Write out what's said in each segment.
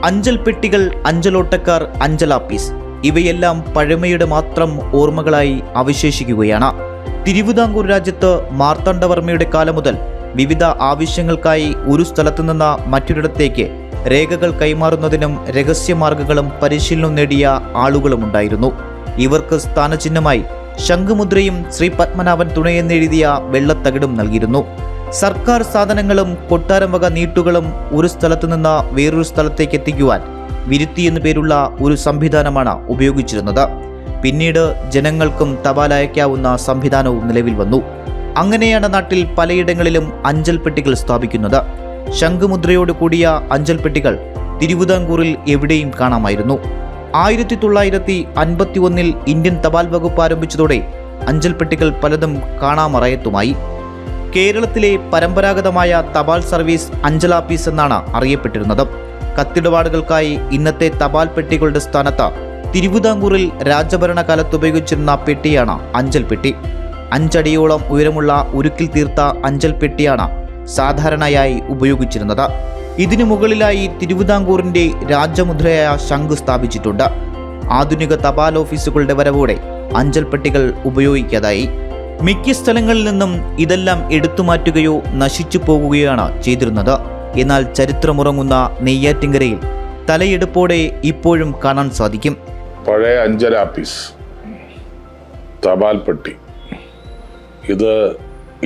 അഞ്ചൽ പെട്ടികൾ, അഞ്ചലോട്ടക്കാർ, അഞ്ചലാപ്പീസ് ഇവയെല്ലാം പഴമയുടെ മാത്രം ഓർമ്മകളായി അവശേഷിക്കുകയാണ്. തിരുവിതാംകൂർ രാജ്യത്ത് മാർത്താണ്ഡവർമ്മയുടെ കാലം മുതൽ വിവിധ ആവശ്യങ്ങൾക്കായി ഒരു സ്ഥലത്തു നിന്ന് മറ്റൊരിടത്തേക്ക് രേഖകൾ കൈമാറുന്നതിനും രഹസ്യമാർഗങ്ങളും പരിശീലനം നേടിയ ആളുകളുമുണ്ടായിരുന്നു. ഇവർക്ക് സ്ഥാനചിഹ്നമായി ശംഖുമുദ്രയും ശ്രീ പത്മനാഭൻ തുണയെന്നെഴുതിയ വെള്ളത്തകിടും നൽകിയിരുന്നു. സർക്കാർ സാധനങ്ങളും കൊട്ടാരം വക നീട്ടുകളും ഒരു സ്ഥലത്തു നിന്ന് വേറൊരു സ്ഥലത്തേക്ക് എത്തിക്കുവാൻ വിരുത്തി എന്നു പേരുള്ള ഒരു സംവിധാനമാണ് ഉപയോഗിച്ചിരുന്നത്. പിന്നീട് ജനങ്ങൾക്കും തപാൽ അയക്കാവുന്ന സംവിധാനവും നിലവിൽ വന്നു. അങ്ങനെയാണ് നാട്ടിൽ പലയിടങ്ങളിലും അഞ്ചൽ പെട്ടികൾ സ്ഥാപിക്കുന്നത്. ശംഖുമുദ്രയോട് കൂടിയ അഞ്ചൽ പെട്ടികൾ തിരുവിതാംകൂറിൽ എവിടെയും കാണാമായിരുന്നു. 1951 ഇന്ത്യൻ തപാൽ വകുപ്പ് ആരംഭിച്ചതോടെ അഞ്ചൽ പെട്ടികൾ പലതും കാണാമറയത്തുമായി. കേരളത്തിലെ പരമ്പരാഗതമായ തപാൽ സർവീസ് അഞ്ചലാപ്പീസ് എന്നാണ് അറിയപ്പെട്ടിരുന്നത്. കത്തിടപാടുകൾക്കായി ഇന്നത്തെ തപാൽ പെട്ടികളുടെ സ്ഥാനത്ത് തിരുവിതാംകൂറിൽ രാജഭരണകാലത്ത് ഉപയോഗിച്ചിരുന്ന പെട്ടിയാണ് അഞ്ചൽ പെട്ടി. 5 അടിയോളം ഉയരമുള്ള ഉരുക്കിൽ തീർത്ത അഞ്ചൽ പെട്ടിയാണ് സാധാരണയായി ഉപയോഗിച്ചിരുന്നത്. ഇതിനു മുകളിലായി തിരുവിതാംകൂറിന്റെ രാജമുദ്രയായ ശംഖ് സ്ഥാപിച്ചിട്ടുണ്ട്. ആധുനിക തപാൽ ഓഫീസുകളുടെ വരവോടെ അഞ്ചൽ പെട്ടികൾ ഉപയോഗിക്കാതായി. മിക്ക സ്ഥലങ്ങളിൽ നിന്നും ഇതെല്ലാം എടുത്തുമാറ്റുകയോ നശിച്ചു പോകുകയാണ് ചെയ്തിരുന്നത്. എന്നാൽ ചരിത്രമുറങ്ങുന്ന നെയ്യാറ്റിൻകരയിൽ തലയെടുപ്പോടെ ഇപ്പോഴും കാണാൻ സാധിക്കും. പഴയ അഞ്ചലാപ്പീസ് തപാൽ പെട്ടി ഇത്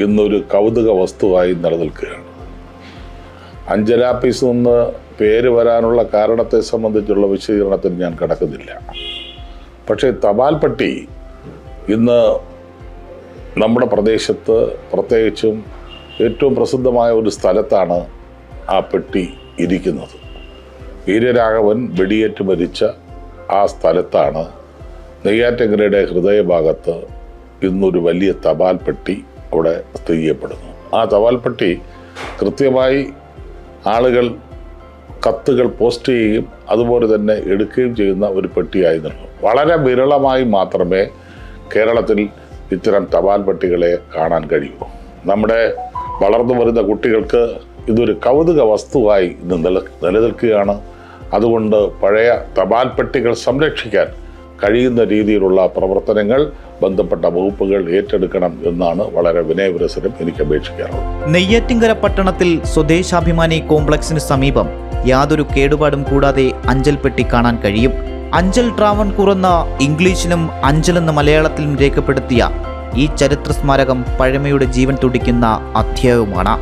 ഇന്നൊരു കൗതുക വസ്തുവായി നിലനിൽക്കുകയാണ്. അഞ്ചലാപ്പീസ് എന്ന് പേര് വരാനുള്ള കാരണത്തെ സംബന്ധിച്ചുള്ള വിശദീകരണത്തിൽ ഞാൻ കടക്കുന്നില്ല. പക്ഷേ തപാൽ പെട്ടി ഇന്ന് നമ്മുടെ പ്രദേശത്ത്, പ്രത്യേകിച്ചും ഏറ്റവും പ്രസിദ്ധമായ ഒരു സ്ഥലത്താണ് ആ പെട്ടി ഇരിക്കുന്നത്. വീരരാഘവൻ വെടിയേറ്റ് മരിച്ച ആ സ്ഥലത്താണ് നെയ്യാറ്റിൻകരയുടെ ഹൃദയഭാഗത്ത് ഇന്നൊരു വലിയ തപാൽ പെട്ടി അവിടെ സ്ഥിതി ചെയ്യപ്പെടുന്നു. ആ തപാൽ പെട്ടി കൃത്യമായി ആളുകൾ കത്തുകൾ പോസ്റ്റ് ചെയ്യുകയും അതുപോലെ തന്നെ എടുക്കുകയും ചെയ്യുന്ന ഒരു പെട്ടിയായിരുന്നു. വളരെ വിരളമായി മാത്രമേ കേരളത്തിൽ ഇത്തരം തപാൽ പെട്ടികളെ കാണാൻ കഴിയൂ. നമ്മുടെ വളർന്നു വരുന്ന കുട്ടികൾക്ക് ഇതൊരു കൗതുക വസ്തുവായി ഇന്ന് നിലനിൽക്കുകയാണ്. അതുകൊണ്ട് പഴയ തപാൽ പെട്ടികൾ സംരക്ഷിക്കാൻ കഴിയുന്ന രീതിയിലുള്ള പ്രവർത്തനങ്ങൾ ബന്ധപ്പെട്ട വകുപ്പുകൾ ഏറ്റെടുക്കണം എന്നാണ് വളരെ വിനയപുരസരം എനിക്ക് അപേക്ഷിക്കാറുള്ളത്. നെയ്യാറ്റിൻകര പട്ടണത്തിൽ സ്വദേശാഭിമാനി കോംപ്ലക്സിന് സമീപം യാതൊരു കേടുപാടും കൂടാതെ അഞ്ചൽ പെട്ടി കാണാൻ കഴിയും. അഞ്ചൽ ട്രാവൻകൂർ എന്ന ഇംഗ്ലീഷിലും അഞ്ചൽ എന്ന മലയാളത്തിലും രേഖപ്പെടുത്തിയ ഈ ചരിത്ര സ്മാരകം പഴമയുടെ ജീവൻ തുടിക്കുന്ന അധ്യായവുമാണ്.